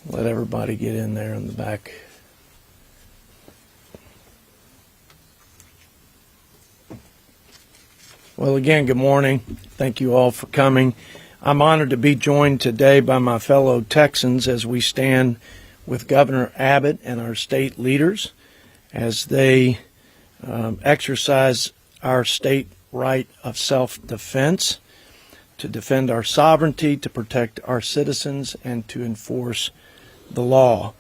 Let everybody get in there in the back. Well, again, good morning. Thank you all for coming. I'm honored to be joined today by my fellow Texans as we stand with Governor Abbott and our state leaders as they exercise our state right of self-defense to defend our sovereignty, to protect our citizens, and to enforce the law.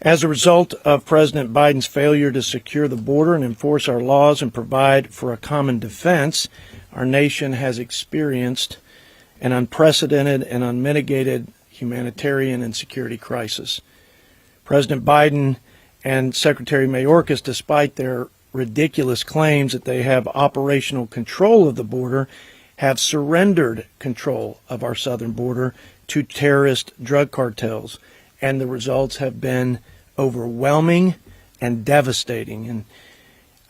As a result of President Biden's failure to secure the border and enforce our laws and provide for a common defense, our nation has experienced an unprecedented and unmitigated humanitarian and security crisis. President Biden and Secretary Mayorkas, despite their ridiculous claims that they have operational control of the border, have surrendered control of our southern border to terrorist drug cartels. And the results have been overwhelming and devastating. And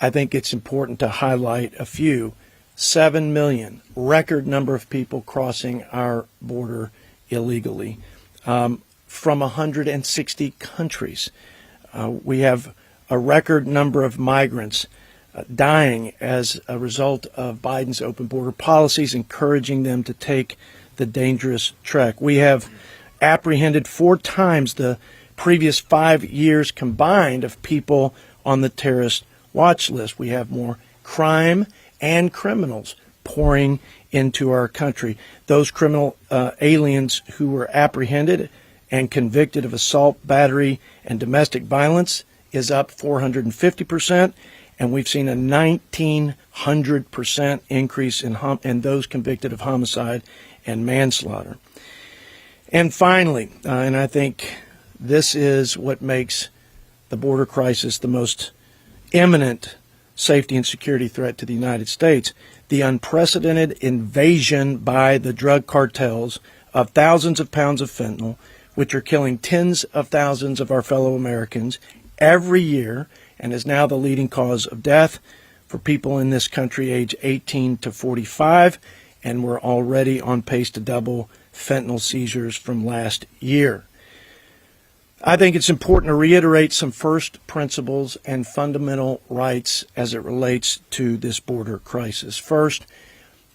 I think it's important to highlight a few. 7 million, record number of people crossing our border illegally from 160 countries. We have a record number of migrants dying as a result of Biden's open border policies, encouraging them to take the dangerous trek. We have apprehended 4 times the previous 5 years combined of people on the terrorist watch list. We have more crime and criminals pouring into our country. Those criminal aliens who were apprehended and convicted of assault, battery, and domestic violence is up 450%, and we've seen a 1,900% increase in those convicted of homicide and manslaughter. And finally, and I think this is what makes the border crisis the most imminent safety and security threat to the United States, the unprecedented invasion by the drug cartels of thousands of pounds of fentanyl, which are killing tens of thousands of our fellow Americans every year and is now the leading cause of death for people in this country age 18 to 45, and we're already on pace to double fentanyl seizures from last year. I think it's important to reiterate some first principles and fundamental rights as it relates to this border crisis. First,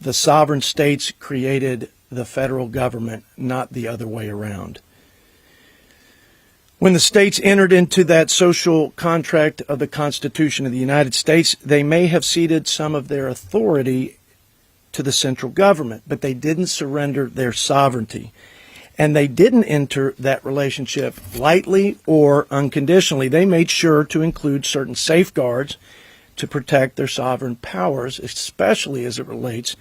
the sovereign states created the federal government, not the other way around. When the states entered into that social contract of the Constitution of the United States, they may have ceded some of their authority to the central government, but they didn't surrender their sovereignty. And they didn't enter that relationship lightly or unconditionally. They made sure to include certain safeguards to protect their sovereign powers, especially as it relates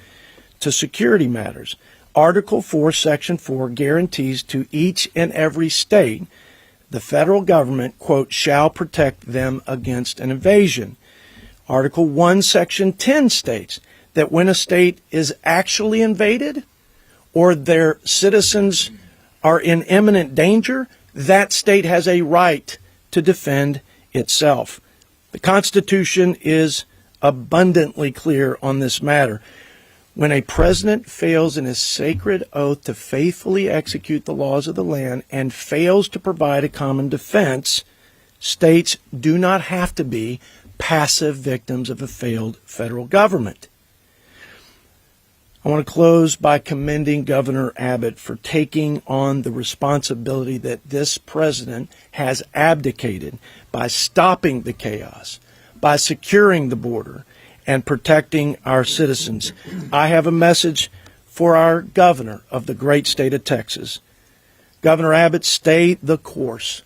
to security matters. Article 4, Section 4 guarantees to each and every state the federal government, quote, shall protect them against an invasion. Article 1, Section 10 states that when a state is actually invaded or their citizens are in imminent danger, that state has a right to defend itself. The Constitution is abundantly clear on this matter. When a president fails in his sacred oath to faithfully execute the laws of the land and fails to provide a common defense, states do not have to be passive victims of a failed federal government. I want to close by commending Governor Abbott for taking on the responsibility that this president has abdicated by stopping the chaos, by securing the border, and protecting our citizens. I have a message for our governor of the great state of Texas. Governor Abbott, stay the course.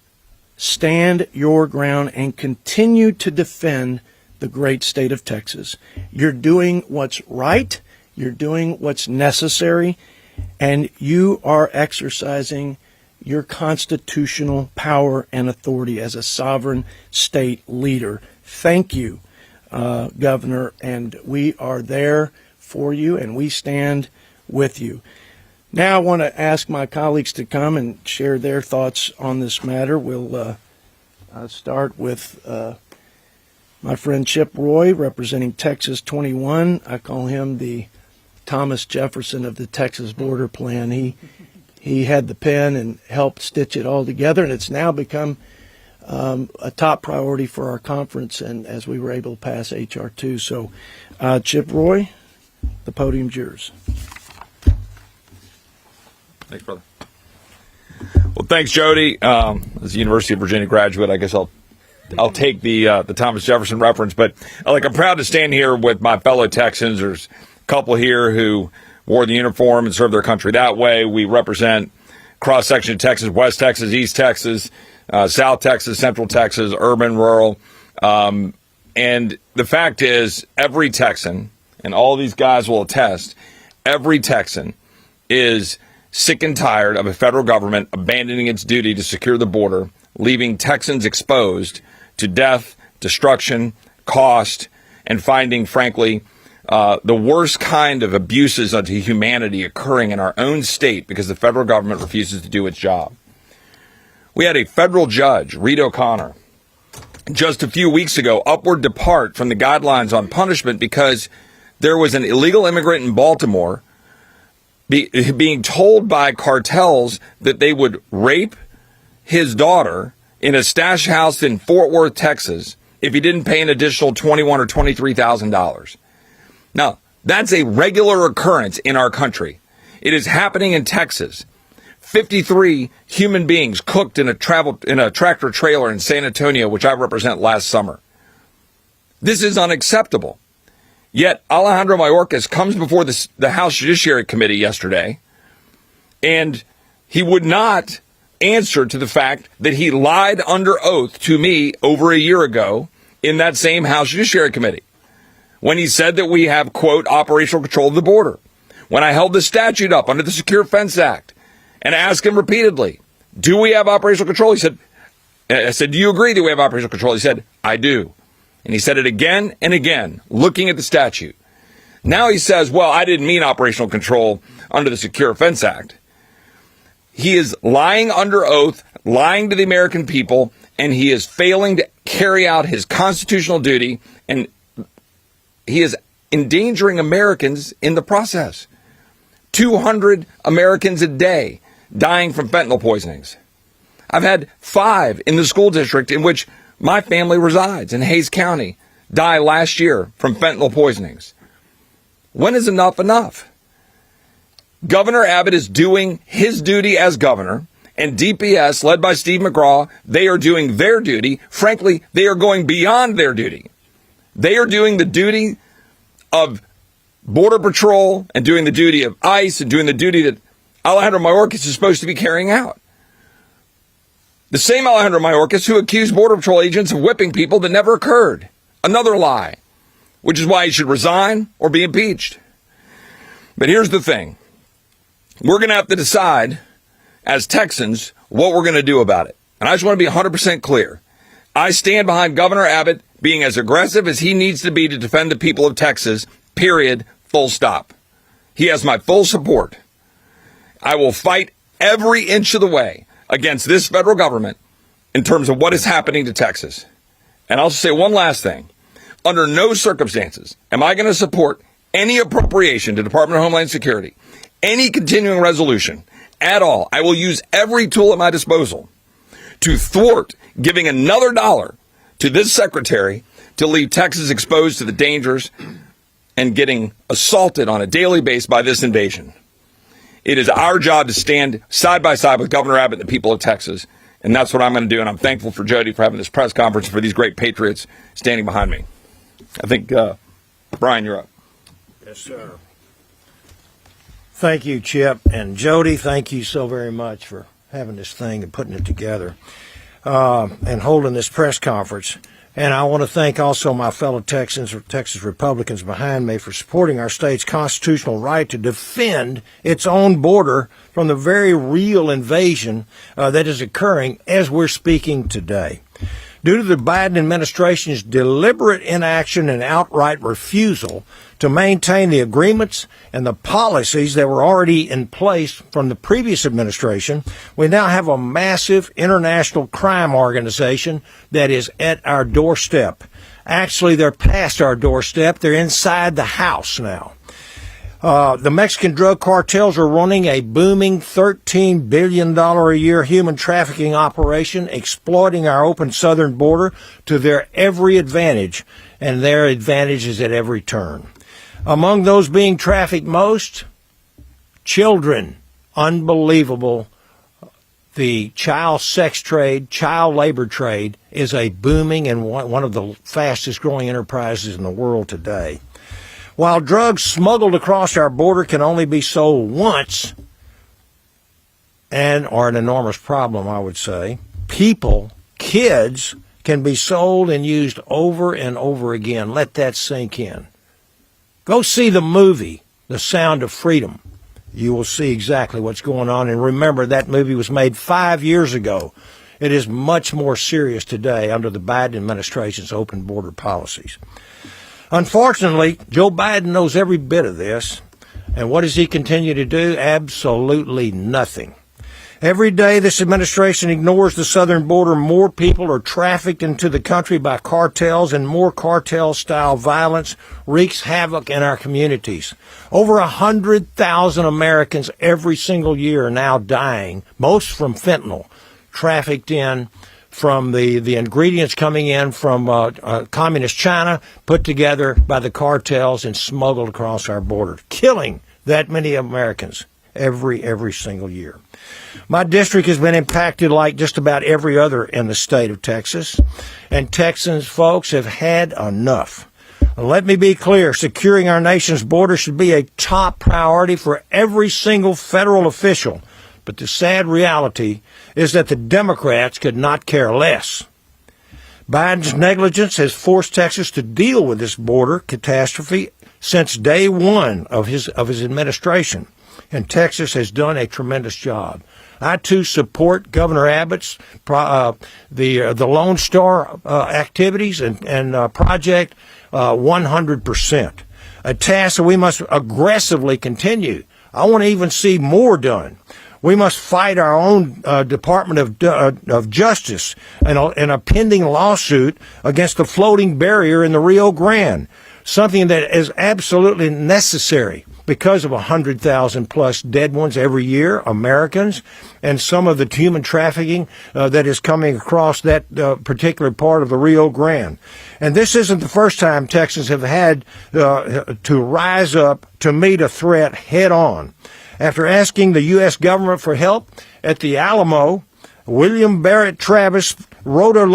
Stand your ground and continue to defend the great state of Texas. You're doing what's right. You're doing what's necessary, and you are exercising your constitutional power and authority as a sovereign state leader. Thank you, Governor, and we are there for you, and we stand with you. Now I want to ask my colleagues to come and share their thoughts on this matter. We'll start with my friend Chip Roy, representing Texas 21. I call him the Thomas Jefferson of the Texas border plan. he had the pen and helped stitch it all together, and it's now become a top priority for our conference, and as we were able to pass H.R. 2. So, Chip Roy, the podium's yours. Thanks, brother. Well, thanks, Jody. As a University of Virginia graduate, I guess I'll take the Thomas Jefferson reference, but I'm proud to stand here with my fellow Texans. There's a couple here who wore the uniform and served their country that way. We represent cross-section of Texas, West Texas, East Texas, South Texas, Central Texas, urban, rural. And the fact is, every Texan, and all these guys will attest, every Texan is sick and tired of a federal government abandoning its duty to secure the border, leaving Texans exposed to death, destruction, cost, and finding, frankly, the worst kind of abuses unto humanity occurring in our own state because the federal government refuses to do its job. We had a federal judge, Reed O'Connor, just a few weeks ago upward depart from the guidelines on punishment because there was an illegal immigrant in Baltimore being told by cartels that they would rape his daughter in a stash house in Fort Worth, Texas, if he didn't pay an additional $21,000 or $23,000. Now, that's a regular occurrence in our country. It is happening in Texas. 53 human beings cooked in a tractor trailer in San Antonio, which I represent, last summer. This is unacceptable. Yet Alejandro Mayorkas comes before the House Judiciary Committee yesterday, and he would not answer to the fact that he lied under oath to me over a year ago in that same House Judiciary Committee when he said that we have, quote, operational control of the border. When I held the statute up under the Secure Fence Act and asked him repeatedly, do we have operational control? I said, do you agree that we have operational control? He said, I do. And he said it again and again, looking at the statute. Now he says, well, I didn't mean operational control under the Secure Fence Act. He is lying under oath, lying to the American people, and he is failing to carry out his constitutional duty, and he is endangering Americans in the process. 200 Americans a day dying from fentanyl poisonings. I've had 5 in the school district in which my family resides in Hays County die last year from fentanyl poisonings. When is enough enough? Governor Abbott is doing his duty as governor, and DPS, led by Steve McGraw, they are doing their duty. Frankly, they are going beyond their duty. They are doing the duty of Border Patrol and doing the duty of ICE and doing the duty that Alejandro Mayorkas is supposed to be carrying out. The same Alejandro Mayorkas who accused Border Patrol agents of whipping people that never occurred. Another lie, which is why he should resign or be impeached. But here's the thing. We're going to have to decide as Texans what we're going to do about it. And I just want to be 100% clear. I stand behind Governor Abbott being as aggressive as he needs to be to defend the people of Texas, period, full stop. He has my full support. I will fight every inch of the way against this federal government in terms of what is happening to Texas. And I'll say one last thing. Under no circumstances am I going to support any appropriation to Department of Homeland Security, any continuing resolution at all. I will use every tool at my disposal to thwart giving another dollar to this secretary to leave Texas exposed to the dangers and getting assaulted on a daily basis by this invasion. It is our job to stand side by side with Governor Abbott and the people of Texas, and that's what I'm going to do, and I'm thankful for Jody for having this press conference, for these great patriots standing behind me. I think, Brian, you're up. Yes, sir. Thank you, Chip. And Jody, thank you so very much for having this thing and putting it together and holding this press conference. And I want to thank also my fellow Texans or Texas Republicans behind me for supporting our state's constitutional right to defend its own border from the very real invasion that is occurring as we're speaking today. Due to the Biden administration's deliberate inaction and outright refusal to maintain the agreements and the policies that were already in place from the previous administration, we now have a massive international crime organization that is at our doorstep. Actually, they're past our doorstep. They're inside the house now. The Mexican drug cartels are running a booming $13 billion a year human trafficking operation, exploiting our open southern border to their every advantage, and their advantage is at every turn. Among those being trafficked most, children. Unbelievable. The child sex trade, child labor trade is a booming and one of the fastest growing enterprises in the world today. While drugs smuggled across our border can only be sold once and are an enormous problem, I would say, people, kids, can be sold and used over and over again. Let that sink in. Go see the movie, The Sound of Freedom. You will see exactly what's going on. And remember, that movie was made 5 years ago. It is much more serious today under the Biden administration's open border policies. Unfortunately, Joe Biden knows every bit of this. And what does he continue to do? Absolutely nothing. Every day this administration ignores the southern border, more people are trafficked into the country by cartels, and more cartel-style violence wreaks havoc in our communities. Over 100,000 Americans every single year are now dying, most from fentanyl, trafficked in from the ingredients coming in from communist China, put together by the cartels and smuggled across our border, killing that many Americans every single year. My district has been impacted like just about every other in the state of Texas, and Texans, folks, have had enough. Let me be clear, securing our nation's border should be a top priority for every single federal official, but the sad reality is that the Democrats could not care less. Biden's negligence has forced Texas to deal with this border catastrophe since day one of his administration, and Texas has done a tremendous job. I, too, support Governor Abbott's the Lone Star activities and project 100%, a task that we must aggressively continue. I want to even see more done. We must fight our own Department of Justice in a pending lawsuit against the floating barrier in the Rio Grande, something that is absolutely necessary because of 100,000 plus dead ones every year, Americans, and some of the human trafficking that is coming across that particular part of the Rio Grande. And this isn't the first time Texans have had to rise up to meet a threat head on. After asking the U.S. government for help at the Alamo, William Barrett Travis wrote a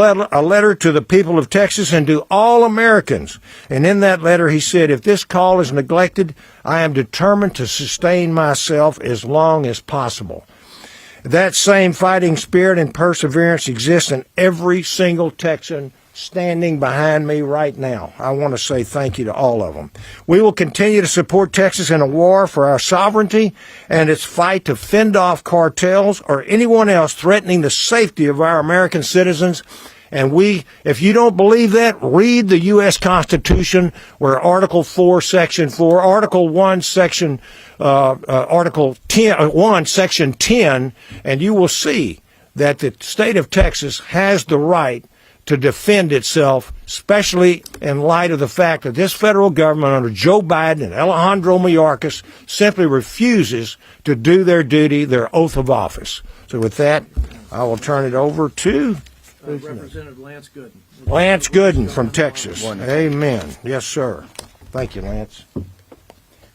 letter to the people of Texas and to all Americans. And in that letter, he said, if this call is neglected, I am determined to sustain myself as long as possible. That same fighting spirit and perseverance exists in every single Texan standing behind me right now. I want to say thank you to all of them. We will continue to support Texas in a war for our sovereignty and its fight to fend off cartels or anyone else threatening the safety of our American citizens. And if you don't believe that, read the U.S. Constitution, where Article 4, Section 4, Article 1, Article 1, Section 10, and you will see that the state of Texas has the right to defend itself, especially in light of the fact that this federal government under Joe Biden and Alejandro Mayorkas simply refuses to do their duty, their oath of office. So with that, I will turn it over to Representative Lance Gooden. Lance Gooden from Texas. Amen. Yes, sir. Thank you, Lance.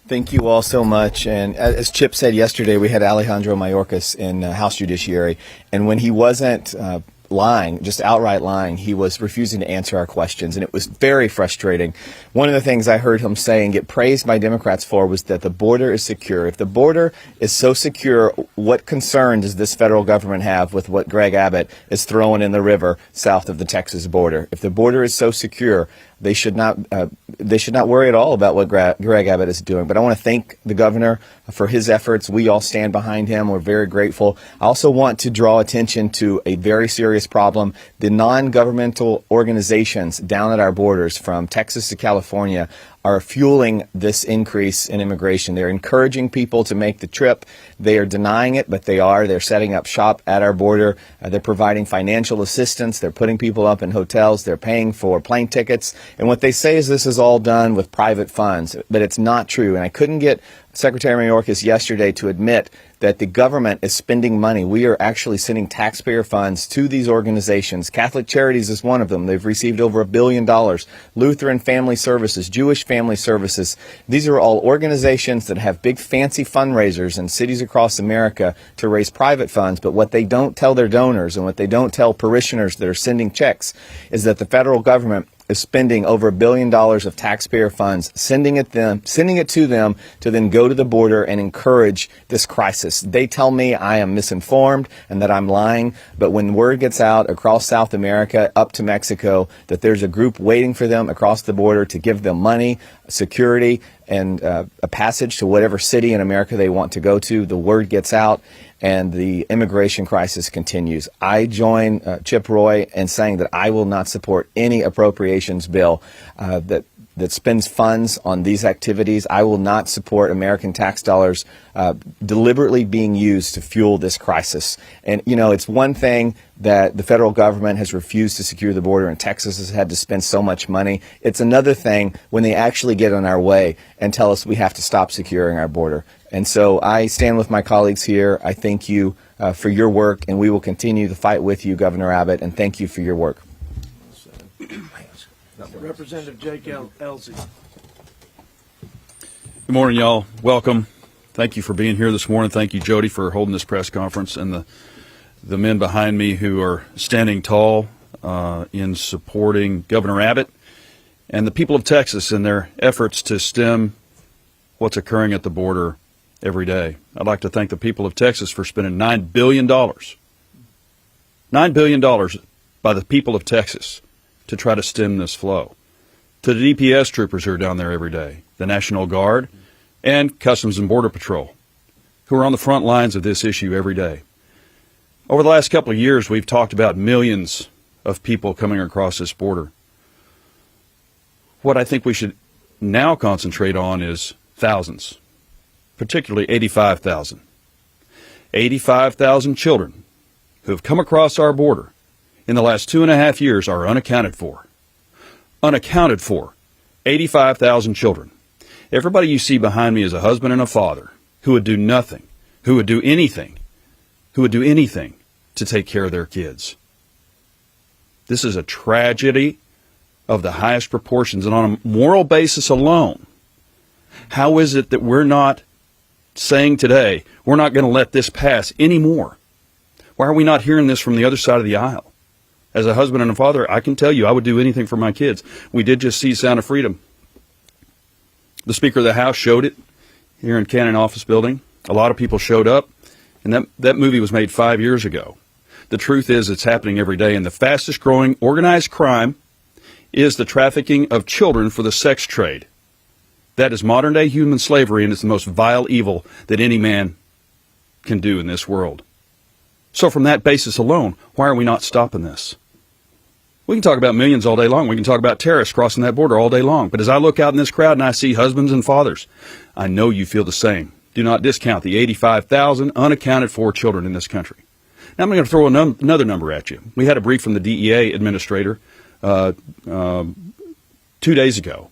Thank you all so much. And as Chip said yesterday, we had Alejandro Mayorkas in House Judiciary, and when he wasn't lying, just outright lying, he was refusing to answer our questions, and it was very frustrating. One of the things I heard him say and get praised by Democrats for was that the border is secure. If the border is so secure, what concern does this federal government have with what Greg Abbott is throwing in the river south of the Texas border? If the border is so secure, they should not worry at all about what Greg Abbott is doing. But I want to thank the governor for his efforts. We all stand behind him. We're very grateful. I also want to draw attention to a very serious problem. The non-governmental organizations down at our borders, from Texas to California, are fueling this increase in immigration. They're encouraging people to make the trip. They are denying it, but they are. They're setting up shop at our border. They're providing financial assistance. They're putting people up in hotels. They're paying for plane tickets. And what they say is this is all done with private funds, but it's not true. And I couldn't get Secretary Mayorkas yesterday to admit that the government is spending money. We are actually sending taxpayer funds to these organizations. Catholic Charities is one of them. They've received over $1 billion. Lutheran Family Services, Jewish Family Services. These are all organizations that have big fancy fundraisers in cities across America to raise private funds. But what they don't tell their donors and what they don't tell parishioners that are sending checks is that the federal government is spending over $1 billion of taxpayer funds, sending it to them to then go to the border and encourage this crisis. They tell me I am misinformed and that I'm lying, but when word gets out across South America up to Mexico that there's a group waiting for them across the border to give them money, security, and a passage to whatever city in America they want to go to, the word gets out and the immigration crisis continues. I join Chip Roy in saying that I will not support any appropriations bill that spends funds on these activities. I will not support American tax dollars deliberately being used to fuel this crisis. And, you know, it's one thing that the federal government has refused to secure the border and Texas has had to spend so much money. It's another thing when they actually get in our way and tell us we have to stop securing our border. And so I stand with my colleagues here. I thank you for your work, and we will continue to fight with you, Governor Abbott, and thank you for your work. Representative Jake Ellzey. Good morning, y'all. Welcome. Thank you for being here this morning. Thank you, Jody, for holding this press conference, and the men behind me who are standing tall in supporting Governor Abbott and the people of Texas in their efforts to stem what's occurring at the border every day. I'd like to thank the people of Texas for spending $9 billion. $9 billion by the people of Texas to try to stem this flow. To the DPS troopers who are down there every day, the National Guard, and Customs and Border Patrol, who are on the front lines of this issue every day. Over the last couple of years, we've talked about millions of people coming across this border. What I think we should now concentrate on is thousands, particularly 85,000. 85,000 children who have come across our border in the last 2.5 years are unaccounted for. Unaccounted for. 85,000 children. Everybody you see behind me is a husband and a father who would do nothing, who would do anything to take care of their kids. This is a tragedy of the highest proportions. And on a moral basis alone, how is it that we're not saying today, we're not going to let this pass anymore? Why are we not hearing this from the other side of the aisle? As a husband and a father, I can tell you I would do anything for my kids. We did just see Sound of Freedom. The Speaker of the House showed it here in Cannon Office Building. A lot of people showed up, and that movie was made 5 years ago. The truth is it's happening every day, and the fastest growing organized crime is the trafficking of children for the sex trade. That is modern-day human slavery, and it's the most vile evil that any man can do in this world. So from that basis alone, why are we not stopping this? We can talk about millions all day long. We can talk about terrorists crossing that border all day long. But as I look out in this crowd and I see husbands and fathers, I know you feel the same. Do not discount the 85,000 unaccounted for children in this country. Now I'm going to throw another number at you. We had a brief from the DEA administrator 2 days ago.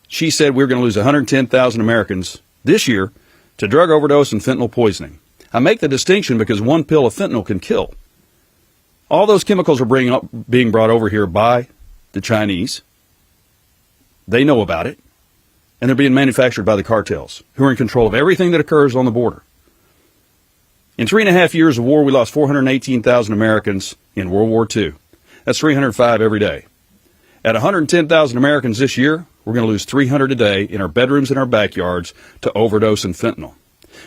She said we're going to lose 110,000 Americans this year to drug overdose and fentanyl poisoning. I make the distinction because one pill of fentanyl can kill. All those chemicals are being brought over here by the Chinese. They know about it. And they're being manufactured by the cartels, who are in control of everything that occurs on the border. In 3.5 years of war, we lost 418,000 Americans in World War II. That's 305 every day. At 110,000 Americans this year, we're going to lose 300 a day in our bedrooms and our backyards to overdose in fentanyl.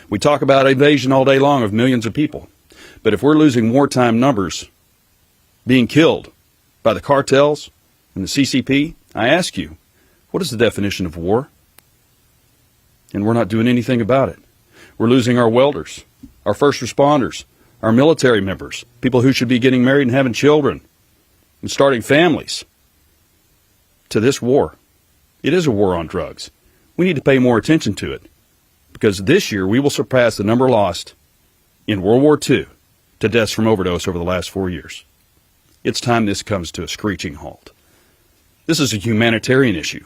We talk about invasion all day long of millions of people. But if we're losing wartime numbers being killed by the cartels and the CCP, I ask you, what is the definition of war? And we're not doing anything about it. We're losing our welders, our first responders, our military members, people who should be getting married and having children and starting families to this war. It is a war on drugs. We need to pay more attention to it, because this year we will surpass the number lost in World War II to deaths from overdose over the last 4 years. It's time this comes to a screeching halt. This is a humanitarian issue.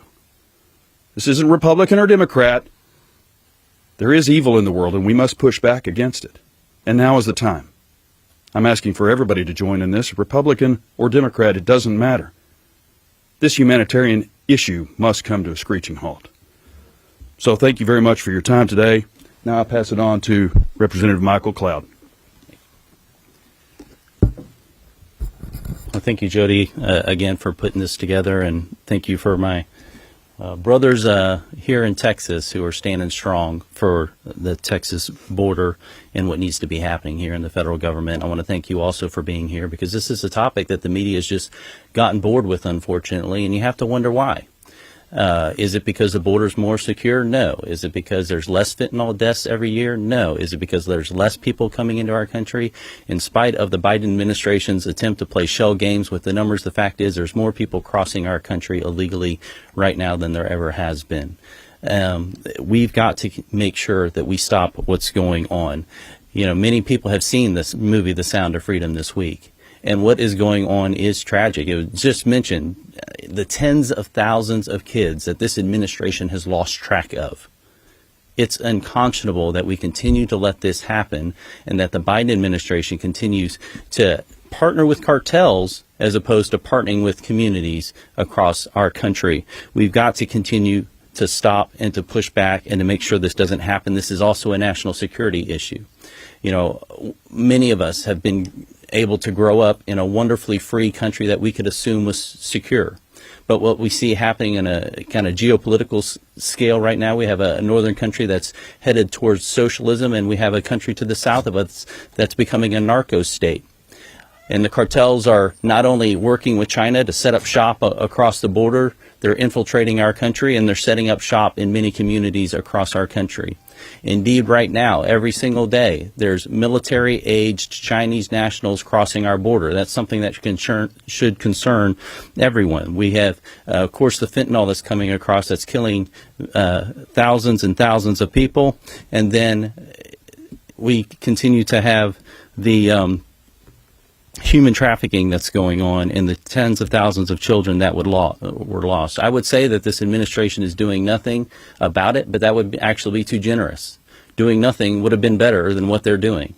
This isn't Republican or Democrat. There is evil in the world, and we must push back against it. And now is the time. I'm asking for everybody to join in this, Republican or Democrat, it doesn't matter. This humanitarian issue must come to a screeching halt. So thank you very much for your time today. Now I'll pass it on to Representative Michael Cloud. Well, thank you, Jody, again for putting this together, and thank you for my brothers here in Texas who are standing strong for the Texas border and what needs to be happening here in the federal government. I want to thank you also for being here, because this is a topic that the media has just gotten bored with, unfortunately, and you have to wonder why. Is it because the border's more secure? No. Is it because there's less fentanyl deaths every year? No. Is it because there's less people coming into our country? In spite of the Biden administration's attempt to play shell games with the numbers, the fact is there's more people crossing our country illegally right now than there ever has been. We've got to make sure that we stop what's going on. You know, many people have seen this movie, The Sound of Freedom, this week. And what is going on is tragic. It was just mentioned the tens of thousands of kids that this administration has lost track of. It's unconscionable that we continue to let this happen, and that the Biden administration continues to partner with cartels as opposed to partnering with communities across our country. We've got to continue to stop and to push back and to make sure this doesn't happen. This is also a national security issue. You know, many of us have been able to grow up in a wonderfully free country that we could assume was secure. But what we see happening in a kind of geopolitical scale right now, we have a northern country that's headed towards socialism, and we have a country to the south of us that's becoming a narco state. And the cartels are not only working with China to set up shop across the border, they're infiltrating our country, and they're setting up shop in many communities across our country. Indeed, right now, every single day, there's military-aged Chinese nationals crossing our border. That's something that should concern everyone. We have, of course, the fentanyl that's coming across that's killing thousands and thousands of people. And then we continue to have the human trafficking that's going on, and the tens of thousands of children that were lost. I would say that this administration is doing nothing about it, but that would actually be too generous. Doing nothing would have been better than what they're doing.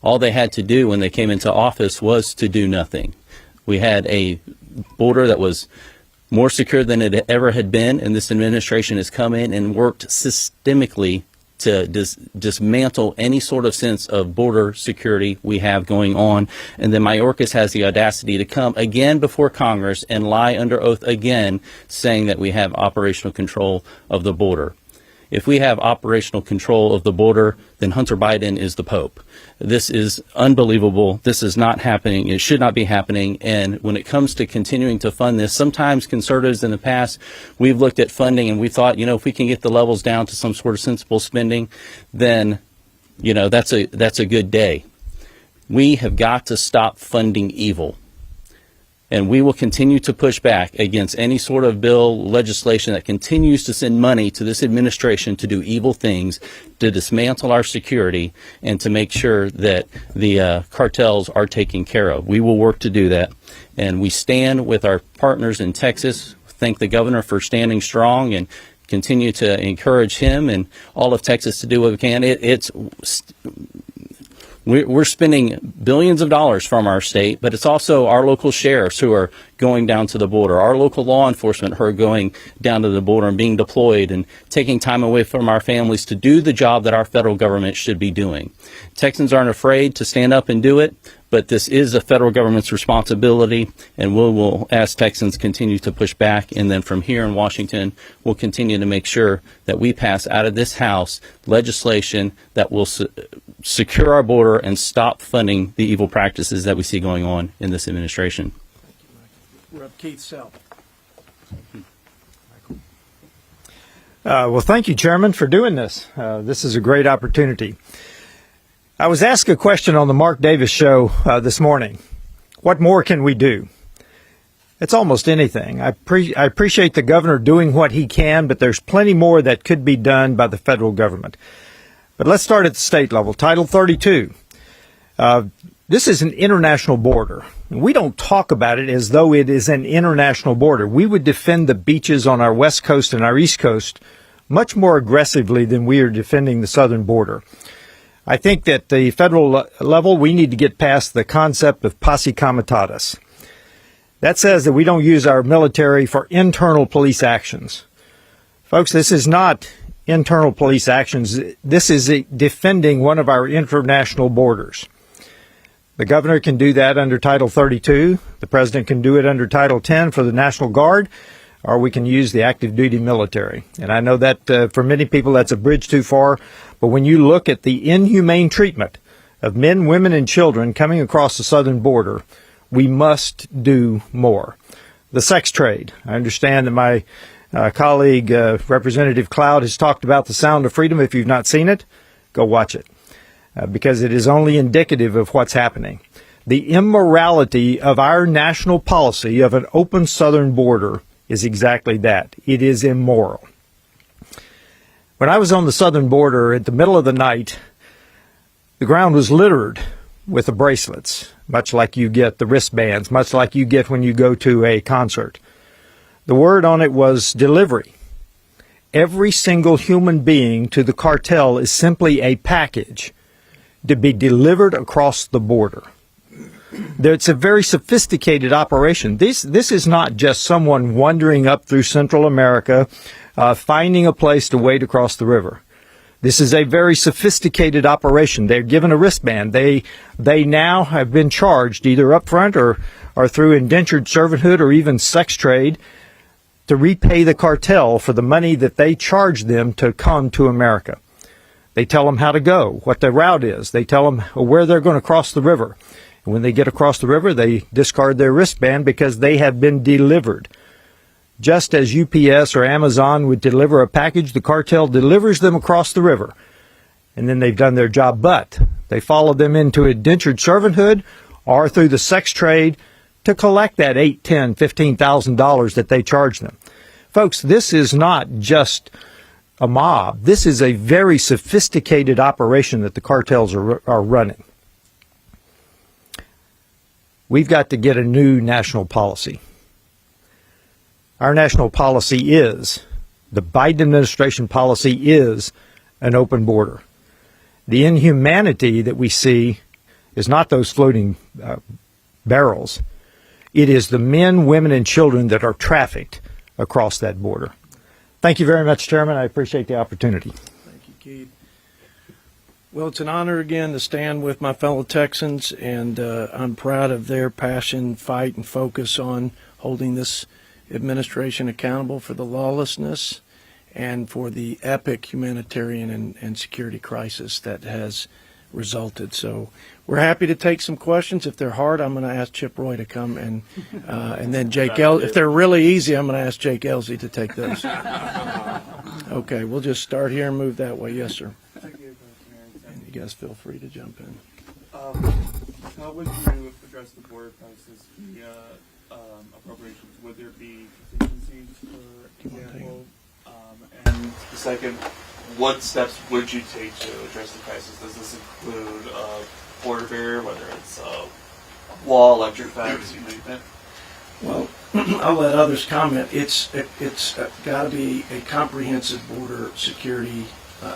All they had to do when they came into office was to do nothing. We had a border that was more secure than it ever had been, and this administration has come in and worked systemically to dismantle any sort of sense of border security we have going on. And then Mayorkas has the audacity to come again before Congress and lie under oath again, saying that we have operational control of the border. If we have operational control of the border, then Hunter Biden is the Pope. This is unbelievable. This is not happening. It should not be happening. And when it comes to continuing to fund this, sometimes conservatives in the past, we've looked at funding and we thought, you know, if we can get the levels down to some sort of sensible spending, then, you know, that's a good day. We have got to stop funding evil. And we will continue to push back against any sort of bill, legislation that continues to send money to this administration to do evil things, to dismantle our security, and to make sure that the cartels are taken care of. We will work to do that. And we stand with our partners in Texas. Thank the governor for standing strong, and continue to encourage him and all of Texas to do what we can. We're spending billions of dollars from our state, but it's also our local sheriffs who are going down to the border, our local law enforcement who are going down to the border and being deployed and taking time away from our families to do the job that our federal government should be doing. Texans aren't afraid to stand up and do it, but this is the federal government's responsibility, and we will, as Texans, continue to push back. And then from here in Washington, we'll continue to make sure that we pass out of this House legislation that will secure our border and stop funding the evil practices that we see going on in this administration. Rep. Keith Self. Well, thank you, Chairman, for doing this. This is a great opportunity. I was asked a question on the Mark Davis show this morning. What more can we do? It's almost anything. I appreciate the governor doing what he can, but there's plenty more that could be done by the federal government. But let's start at the state level. Title 32. This is an international border. We don't talk about it as though it is an international border. We would defend the beaches on our west coast and our east coast much more aggressively than we are defending the southern border. I think that at the federal level, we need to get past the concept of posse comitatus. That says that we don't use our military for internal police actions. Folks, this is not internal police actions. This is defending one of our international borders. The governor can do that under Title 32. The president can do it under Title 10 for the National Guard, or we can use the active duty military. And I know that for many people that's a bridge too far, but when you look at the inhumane treatment of men, women, and children coming across the southern border, we must do more. The sex trade. I understand that my colleague, Representative Cloud, has talked about The Sound of Freedom. If you've not seen it, go watch it, because it is only indicative of what's happening. The immorality of our national policy of an open southern border is exactly that. It is immoral. When I was on the southern border at the middle of the night, the ground was littered with the bracelets, much like you get the wristbands, much like you get when you go to a concert. The word on it was delivery. Every single human being to the cartel is simply a package to be delivered across the border. It's a very sophisticated operation. This is not just someone wandering up through Central America, finding a place to wade across the river. This is a very sophisticated operation. They're given a wristband. They now have been charged either up front or through indentured servanthood or even sex trade to repay the cartel for the money that they charge them to come to America. They tell them how to go, what the route is. They tell them where they're going to cross the river. And when they get across the river, they discard their wristband because they have been delivered. Just as UPS or Amazon would deliver a package, the cartel delivers them across the river. And then they've done their job, but they follow them into indentured servanthood or through the sex trade to collect that $8,000, $10,000, $15,000 that they charge them. Folks, this is not just a mob. This is a very sophisticated operation that the cartels are running. We've got to get a new national policy. Our national policy is, the Biden administration policy is, an open border. The inhumanity that we see is not those floating barrels. It is the men, women, and children that are trafficked across that border. Thank you very much, Chairman. I appreciate the opportunity. Thank you, Keith. Well, it's an honor again to stand with my fellow Texans, and I'm proud of their passion, fight, and focus on holding this administration accountable for the lawlessness and for the epic humanitarian and security crisis that has resulted. So we're happy to take some questions. If they're hard, I'm going to ask Chip Roy to come, and then Jake Elsey. If they're really easy, I'm going to ask Jake Elsey to take those. Okay, we'll just start here and move that way. Yes, sir. And you guys feel free to jump in. How would you address the border crisis via appropriations? Would there be contingencies, for example? And the second, what steps would you take to address the crisis? Does this include a border barrier, whether it's a wall, electric fence, you name it? Well, I'll let others comment. It's got to be a comprehensive border security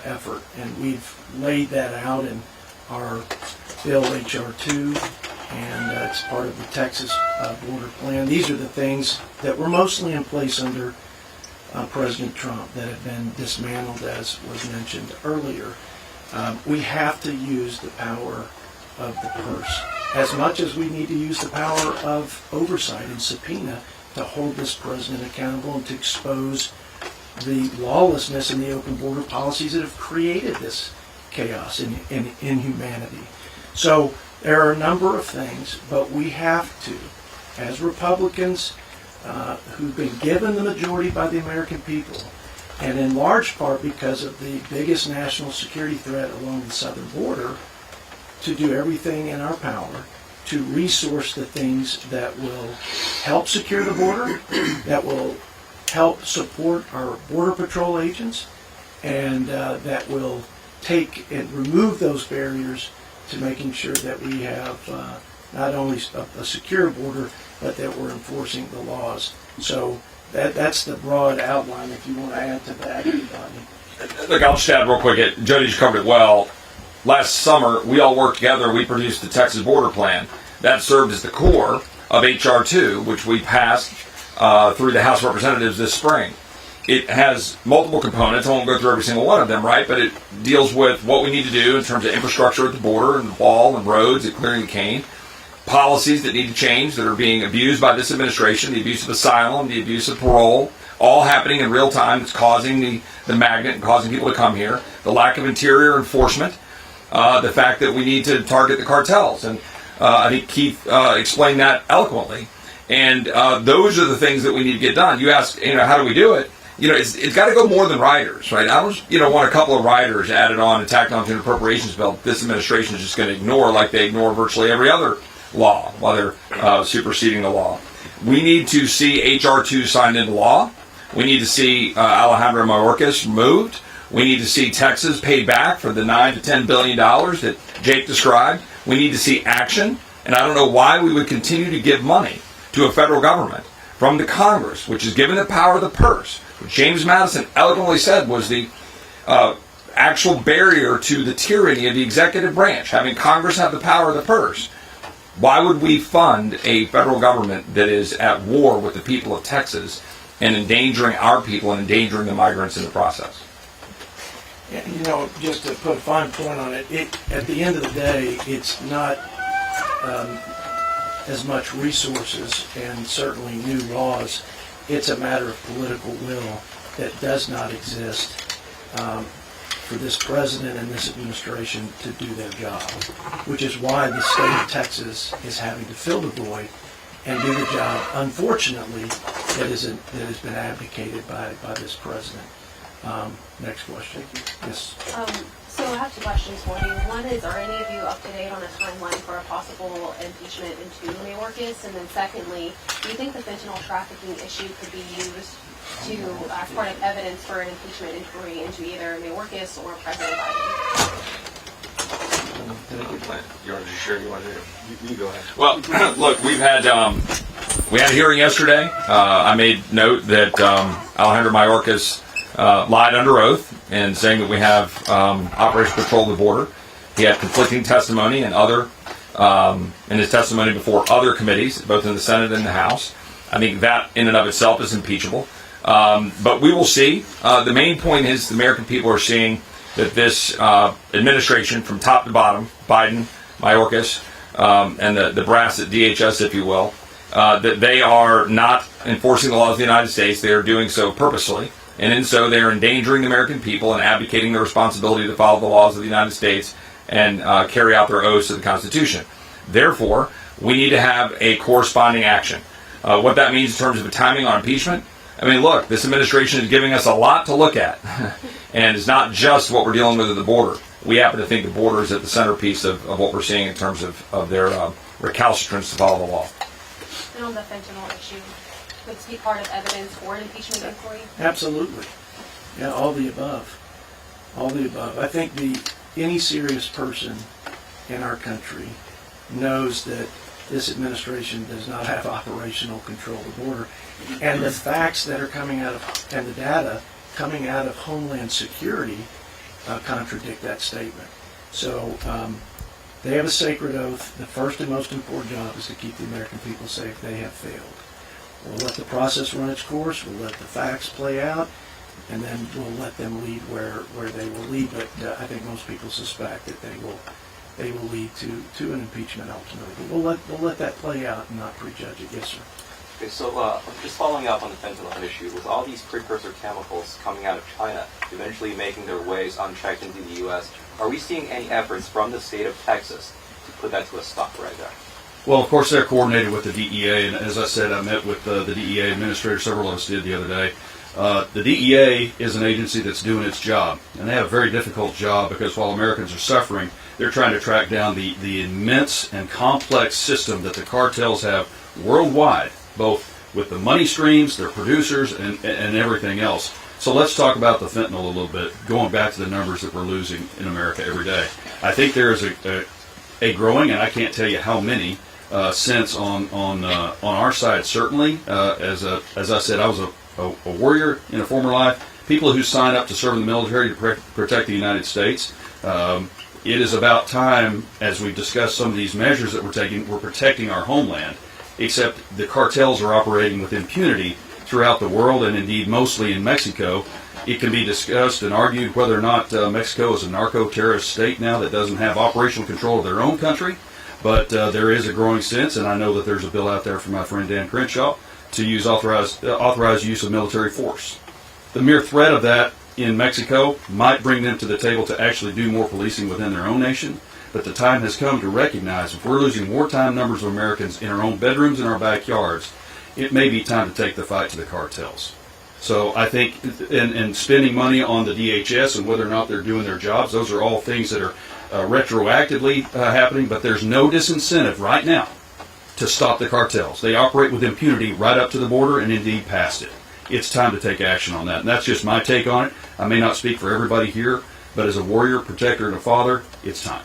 effort, and we've laid that out in our Bill H.R. 2, and it's part of the Texas border plan. These are the things that were mostly in place under President Trump that have been dismantled, as was mentioned earlier. We have to use the power of the purse as much as we need to use the power of oversight and subpoena to hold this president accountable and to expose the lawlessness and the open border policies that have created this chaos and inhumanity. So there are a number of things, but we have to, as Republicans who've been given the majority by the American people, and in large part because of the biggest national security threat along the southern border, to do everything in our power to resource the things that will help secure the border, that will help support our Border Patrol agents, and that will take and remove those barriers to making sure that we have not only a secure border, but that we're enforcing the laws. So that's the broad outline. If you want to add to that, anybody. Look, I'll just add real quick. Jody just covered it well. Last summer, we all worked together. We produced the Texas Border Plan. That served as the core of H.R. 2, which we passed through the House of Representatives this spring. It has multiple components. I won't go through every single one of them, right? But it deals with what we need to do in terms of infrastructure at the border and the wall and roads and clearing the cane, policies that need to change that are being abused by this administration, the abuse of asylum, the abuse of parole, all happening in real time. It's causing the magnet and causing people to come here. The lack of interior enforcement, the fact that we need to target the cartels. And I think Keith explained that eloquently. And those are the things that we need to get done. You ask, how do we do it? It's got to go more than riders, right? I don't want a couple of riders added on and tacked onto an appropriations bill this administration is just going to ignore like they ignore virtually every other law while they're superseding the law. We need to see H.R. 2 signed into law. We need to see Alejandro Mayorkas removed. We need to see Texas paid back for the $9 to $10 billion that Jake described. We need to see action. And I don't know why we would continue to give money to a federal government from the Congress, which is given the power of the purse, which James Madison eloquently said was the actual barrier to the tyranny of the executive branch, having Congress have the power of the purse. Why would we fund a federal government that is at war with the people of Texas and endangering our people and endangering the migrants in the process? Yeah, just to put a fine point on it, at the end of the day, it's not as much resources and certainly new laws. It's a matter of political will that does not exist for this president and this administration to do their job, which is why the state of Texas is having to fill the void and do the job, unfortunately, that has been advocated by this president. Next question. Yes. So I have two questions for you. One is, are any of you up to date on a timeline for a possible impeachment into Mayorkas? And then secondly, do you think the fentanyl trafficking issue could be used as part of evidence for an impeachment inquiry into either Mayorkas or President Biden? You want to share? You want to? You go ahead. Well, look, we had a hearing yesterday. I made note that Alejandro Mayorkas lied under oath and saying that we have Operation Patrol the Border. He had conflicting testimony and in his testimony before other committees, both in the Senate and the House. I think that in and of itself is impeachable. But we will see. The main point is the American people are seeing that this administration, from top to bottom, Biden, Mayorkas, and the brass at DHS, if you will, that they are not enforcing the laws of the United States. They are doing so purposely. And in so, they are endangering the American people and abdicating their responsibility to follow the laws of the United States and carry out their oaths to the Constitution. Therefore, we need to have a corresponding action. What that means in terms of a timing on impeachment, I mean, look, this administration is giving us a lot to look at. And it's not just what we're dealing with at the border. We happen to think the border is at the centerpiece of what we're seeing in terms of their recalcitrance to follow the law. And on the fentanyl issue, would this be part of evidence for an impeachment inquiry? Absolutely. Yeah, all the above. All the above. I think any serious person in our country knows that this administration does not have operational control of the border. And the facts that are coming out of, and the data coming out of Homeland Security contradict that statement. So they have a sacred oath. The first and most important job is to keep the American people safe. They have failed. We'll let the process run its course. We'll let the facts play out, and then we'll let them lead where they will lead. But I think most people suspect that they will lead to an impeachment ultimately. But we'll let that play out and not prejudge it. Yes, sir. Okay, so just following up on the fentanyl issue, with all these precursor chemicals coming out of China, eventually making their ways unchecked into the U.S., are we seeing any efforts from the state of Texas to put that to a stop right there? Well, of course, they're coordinated with the DEA, and as I said, I met with the DEA administrator, several of us did the other day. The DEA is an agency that's doing its job, and they have a very difficult job because while Americans are suffering, They're trying to track down the immense and complex system that the cartels have worldwide, both with the money streams, their producers, and everything else. So let's talk about the fentanyl a little bit, going back to the numbers that we're losing in America every day. I think there is a growing, and I can't tell you how many, sense on our side, certainly. As I said, I was a warrior in a former life. People who sign up to serve in the military to protect the United States. It is about time, as we've discussed some of these measures that we're taking, we're protecting our homeland, except the cartels are operating with impunity throughout the world, and indeed mostly in Mexico. It can be discussed and argued whether or not Mexico is a narco-terrorist state now that doesn't have operational control of their own country, but there is a growing sense, and I know that there's a bill out there from my friend Dan Crenshaw to use authorized use of military force. The mere threat of that in Mexico might bring them to the table to actually do more policing within their own nation, but the time has come to recognize if we're losing wartime numbers of Americans in our own bedrooms and our backyards, it may be time to take the fight to the cartels. So I think, and spending money on the DHS and whether or not they're doing their jobs, those are all things that are retroactively happening, but there's no disincentive right now to stop the cartels. They operate with impunity right up to the border and indeed past it. It's time to take action on that. And that's just my take on it. I may not speak for everybody here, but as a warrior, protector, and a father, it's time.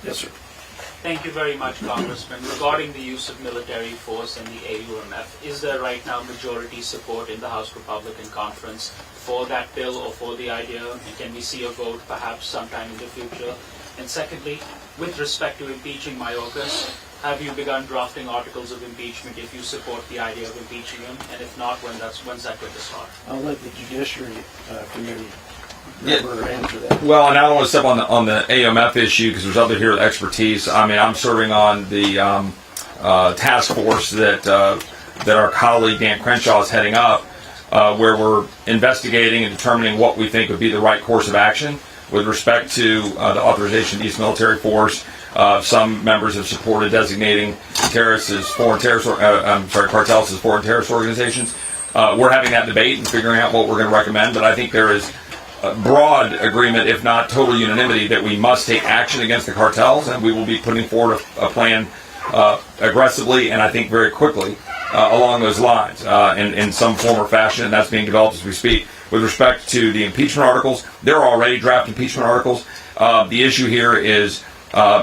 Yes, sir. Thank you very much, Congressman. Regarding the use of military force and the AUMF, is there right now majority support in the House Republican Conference for that bill or for the idea? And can we see a vote perhaps sometime in the future? And secondly, with respect to impeaching Mayorkas, have you begun drafting articles of impeachment if you support the idea of impeaching him? And if not, when's that going to start? I'll let the Judiciary Committee member answer that. Well, and I don't want to step on the AMF issue because there's other here with expertise. I mean, I'm serving on the task force that our colleague Dan Crenshaw is heading up, where we're investigating and determining what we think would be the right course of action with respect to the authorization of use military force. Some members have supported designating terrorists as cartels as foreign terrorist organizations. We're having that debate and figuring out what we're going to recommend, but I think there is broad agreement, if not total unanimity, that we must take action against the cartels, and we will be putting forward a plan aggressively and I think very quickly along those lines in some form or fashion, and that's being developed as we speak. With respect to the impeachment articles, there are already draft impeachment articles. The issue here is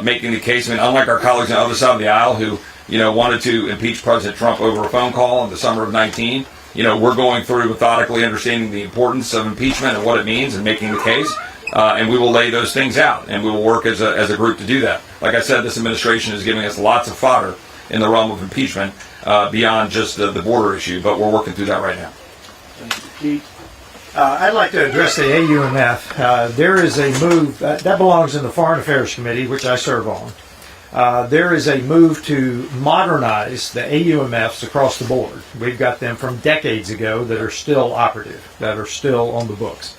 making the case. I mean, unlike our colleagues on the other side of the aisle who, wanted to impeach President Trump over a phone call in the summer of 19, we're going through methodically understanding the importance of impeachment and what it means and making the case. And we will lay those things out, and we will work as a group to do that. Like I said, this administration is giving us lots of fodder in the realm of impeachment beyond just the border issue, but we're working through that right now. Thank you. Keith? I'd like to address the AUMF. There is a move that belongs in the Foreign Affairs Committee, which I serve on. There is a move to modernize the AUMFs across the board. We've got them from decades ago that are still operative, that are still on the books.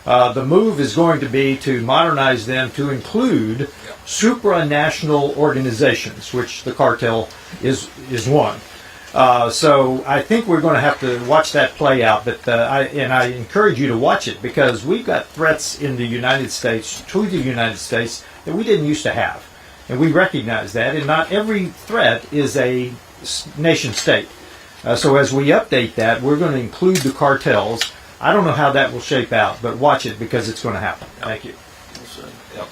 The move is going to be to modernize them to include supranational organizations, which the cartel is one. So I think we're going to have to watch that play out, but I encourage you to watch it because we've got threats in the United States, to the United States, that we didn't used to have. And we recognize that, and not every threat is a nation state. So as we update that, we're going to include the cartels. I don't know how that will shape out, but watch it because it's going to happen. Thank you. Yep.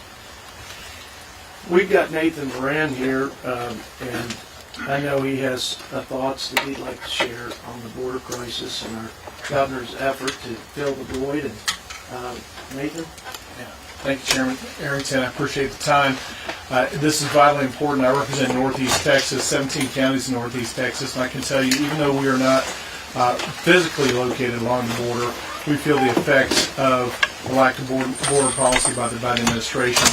We've got Nathan Moran here, and I know he has thoughts that he'd like to share on the border crisis and our governor's effort to fill the void. And Nathan? Yeah. Thank you, Chairman Arrington. I appreciate the time. This is vitally important. I represent Northeast Texas, 17 counties in Northeast Texas, and I can tell you, even though we are not physically located along the border, we feel the effects of the lack of border policy by the Biden administration.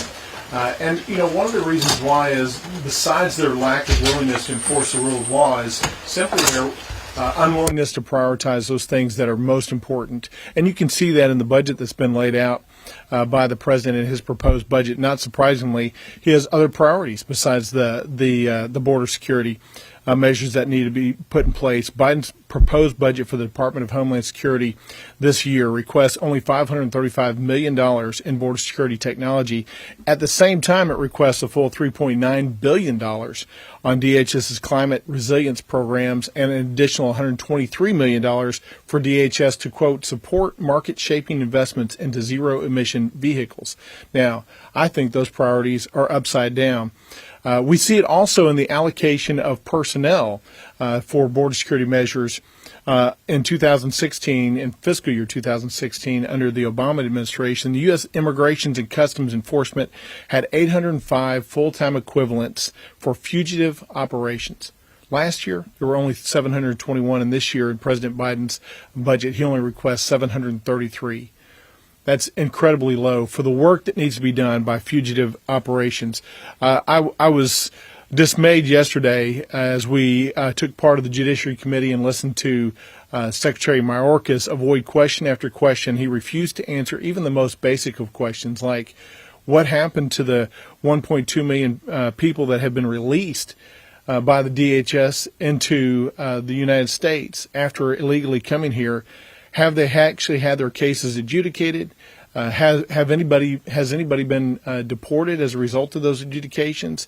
And one of the reasons why is, besides their lack of willingness to enforce the rule of law, is simply their unwillingness to prioritize those things that are most important. And you can see that in the budget that's been laid out by the president in his proposed budget. Not surprisingly, he has other priorities besides the border security. measures that need to be put in place. Biden's proposed budget for the Department of Homeland Security this year requests only $535 million in border security technology. At the same time, it requests a full $3.9 billion on DHS's climate resilience programs and an additional $123 million for DHS to, quote, support market-shaping investments into zero-emission vehicles. Now, I think those priorities are upside down. We see it also in the allocation of personnel for border security measures in 2016, in fiscal year 2016, under the Obama administration. The U.S. Immigration and Customs Enforcement had 805 full-time equivalents for fugitive operations. Last year, there were only 721, and this year, in President Biden's budget, he only requests 733. That's incredibly low for the work that needs to be done by fugitive operations. I was dismayed yesterday as we took part of the Judiciary Committee and listened to Secretary Mayorkas avoid question after question. He refused to answer even the most basic of questions, like what happened to the 1.2 million people that have been released by the DHS into the United States after illegally coming here. Have they actually had their cases adjudicated? Has anybody been deported as a result of those adjudications?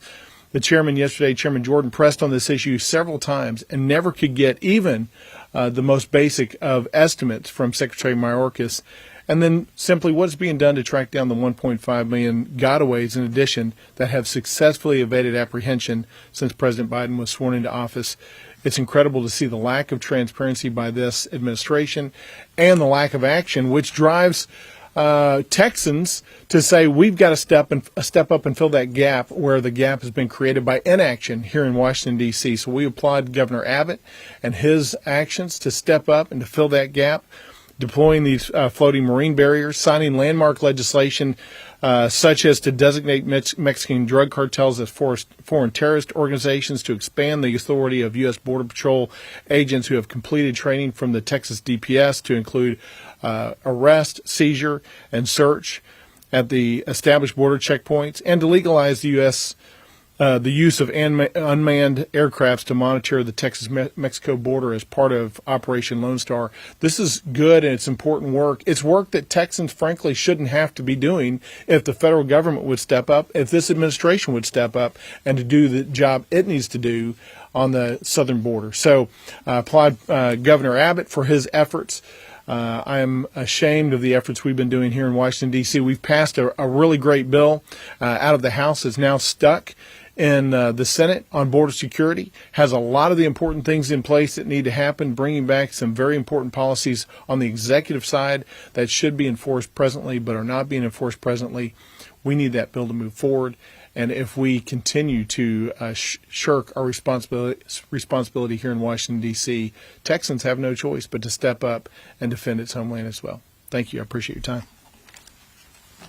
The chairman yesterday, Chairman Jordan, pressed on this issue several times and never could get even the most basic of estimates from Secretary Mayorkas. And then simply what's being done to track down the 1.5 million gotaways in addition that have successfully evaded apprehension since President Biden was sworn into office. It's incredible to see the lack of transparency by this administration and the lack of action, which drives Texans to say we've got to step up and fill that gap where the gap has been created by inaction here in Washington, D.C. So we applaud Governor Abbott and his actions to step up and to fill that gap, deploying these floating marine barriers, signing landmark legislation such as to designate Mexican drug cartels as foreign terrorist organizations, to expand the authority of U.S. Border Patrol agents who have completed training from the Texas DPS to include arrest, seizure, and search at the established border checkpoints, and to legalize the use of unmanned aircrafts to monitor the Texas-Mexico border as part of Operation Lone Star. This is good and it's important work. It's work that Texans, frankly, shouldn't have to be doing if the federal government would step up, if this administration would step up and to do the job it needs to do on the southern border. So I applaud Governor Abbott for his efforts. I am ashamed of the efforts we've been doing here in Washington, D.C. We've passed a really great bill out of the House. It's now stuck in the Senate on border security, has a lot of the important things in place that need to happen, bringing back some very important policies on the executive side that should be enforced presently but are not being enforced presently. We need that bill to move forward. And if we continue to shirk our responsibility here in Washington, D.C., Texans have no choice but to step up and defend its homeland as well. Thank you. I appreciate your time.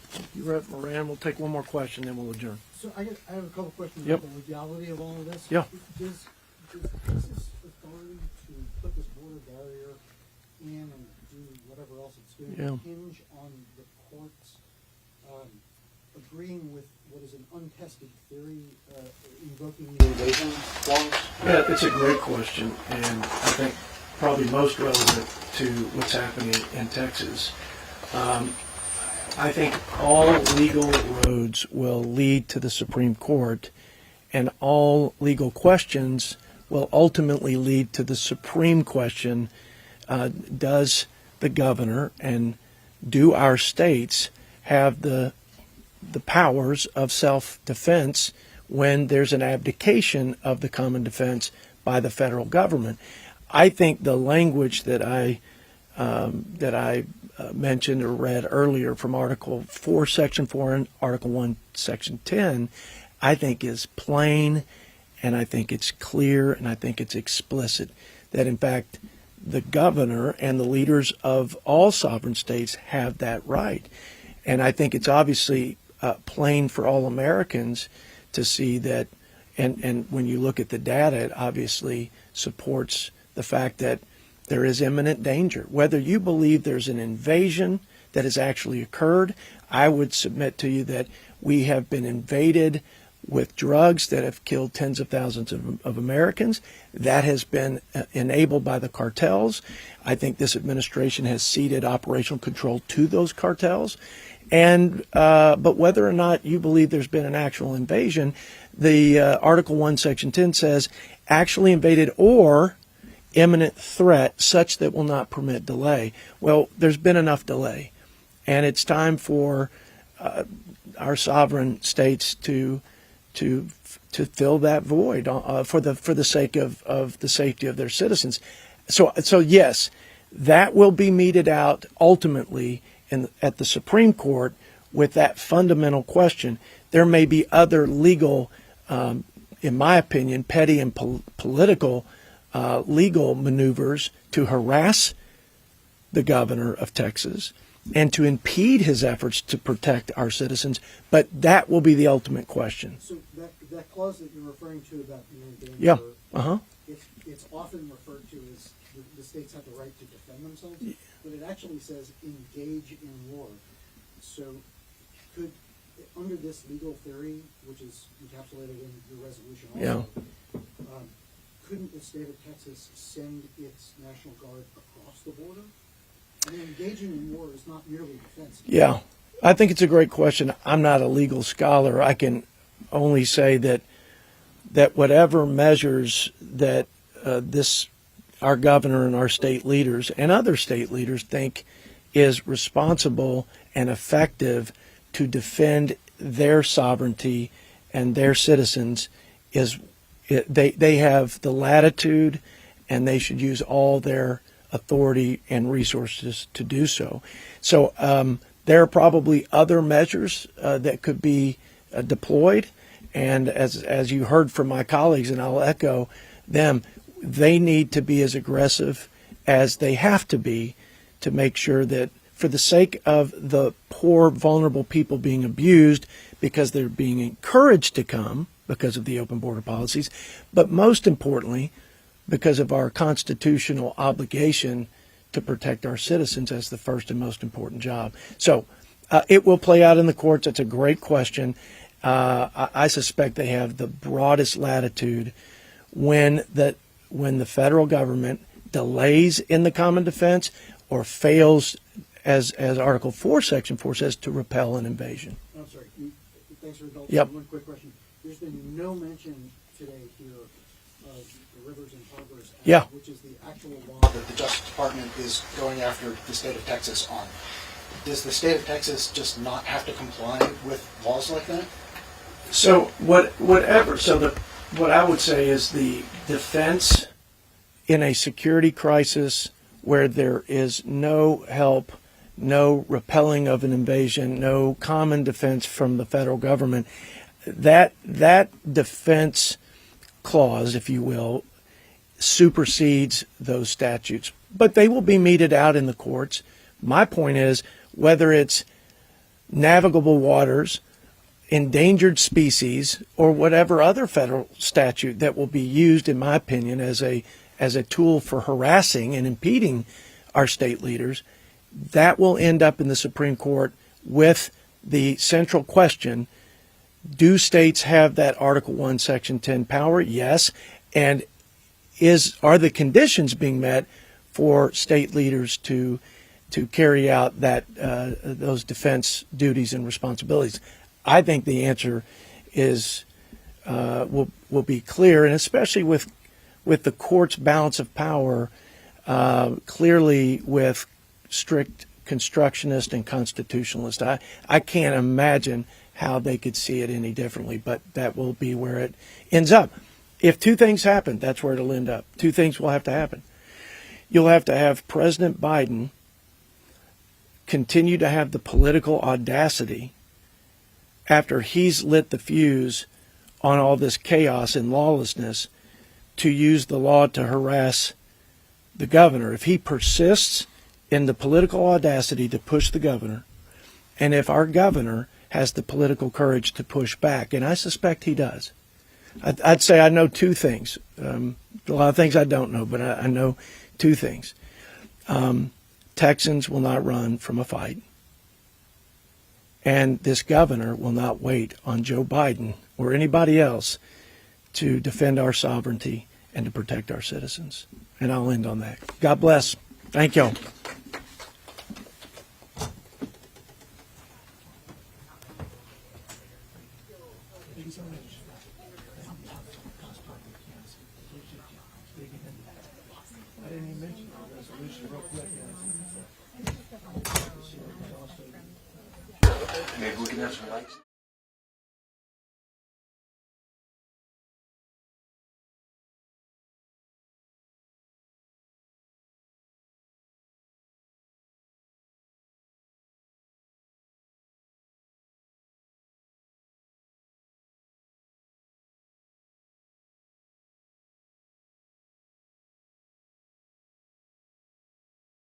Thank you, Rep. Moran. We'll take one more question, then we'll adjourn. So I have a couple questions Yep. about the legality of all of this. Yeah. Does Texas authority to put this border barrier in and do whatever else it's doing hinge on the courts agreeing with what is an untested theory, invoking the evasion clause? Yeah, it's a great question, and I think probably most relevant to what's happening in Texas. I think all legal roads will lead to the Supreme Court, and all legal questions will ultimately lead to the supreme question, does the governor and do our states have the powers of self-defense when there's an abdication of the common defense by the federal government? I think the language that I mentioned or read earlier from Article 4, Section 4, and Article 1, Section 10, I think is plain, and I think it's clear, and I think it's explicit that, in fact, the governor and the leaders of all sovereign states have that right. And I think it's obviously plain for all Americans to see that, and when you look at the data, it obviously supports the fact that there is imminent danger. Whether you believe there's an invasion that has actually occurred, I would submit to you that we have been invaded with drugs that have killed tens of thousands of Americans. That has been enabled by the cartels. I think this administration has ceded operational control to those cartels. And but whether or not you believe there's been an actual invasion, the Article 1, Section 10 says actually invaded or imminent threat such that will not permit delay. Well, there's been enough delay, and it's time for our sovereign states to fill that void for the sake of the safety of their citizens. So yes, that will be meted out ultimately at the Supreme Court with that fundamental question. There may be other legal, in my opinion, petty and political legal maneuvers to harass the governor of Texas and to impede his efforts to protect our citizens, but that will be the ultimate question. So that clause that you're referring to about the danger, Yeah. it's often referred to as the states have the right to defend themselves, but it actually says engage in war. So could, under this legal theory, which is encapsulated in your resolution also, couldn't the state of Texas send its National Guard across the border? I mean, engaging in war is not merely defense. Yeah, I think it's a great question. I'm not a legal scholar. I can only say that whatever measures that our governor and our state leaders and other state leaders think is responsible and effective to defend their sovereignty and their citizens they have the latitude, and they should use all their authority and resources to do so. So there are probably other measures that could be deployed, and as you heard from my colleagues, and I'll echo them, they need to be as aggressive as they have to be to make sure that, for the sake of the poor, vulnerable people being abused because they're being encouraged to come because of the open border policies, but most importantly, because of our constitutional obligation to protect our citizens as the first and most important job. So it will play out in the courts. It's a great question. I suspect they have the broadest latitude when the federal government delays in the common defense or fails, as Article 4, Section 4 says, to repel an invasion. I'm sorry. Thanks for indulging. Yep. One quick question. There's been no mention today here of the Rivers and Harbors Act, which is the actual law that the Justice Department is going after the state of Texas on. Does the state of Texas just not have to comply with laws like that? So what I would say is the defense in a security crisis where there is no help, no repelling of an invasion, no common defense from the federal government, that defense clause, if you will, supersedes those statutes. But they will be meted out in the courts. My point is, whether it's navigable waters, endangered species, or whatever other federal statute that will be used, in my opinion, as a tool for harassing and impeding our state leaders, that will end up in the Supreme Court with the central question: do states have that Article 1, Section 10 power? Yes. And are the conditions being met for state leaders to carry out those defense duties and responsibilities? I think the answer is will be clear, and especially with the court's balance of power, clearly with strict constructionist and constitutionalist. I can't imagine how they could see it any differently, but that will be where it ends up. If two things happen, that's where it'll end up. Two things will have to happen. You'll have to have President Biden continue to have the political audacity, after he's lit the fuse on all this chaos and lawlessness, to use the law to harass the governor. If he persists in the political audacity to push the governor, and if our governor has the political courage to push back, and I suspect he does, I'd say I know two things. A lot of things I don't know, but I know two things. Texans will not run from a fight, and this governor will not wait on Joe Biden or anybody else to defend our sovereignty and to protect our citizens. And I'll end on that. God bless. Thank y'all. Maybe we can have some lights.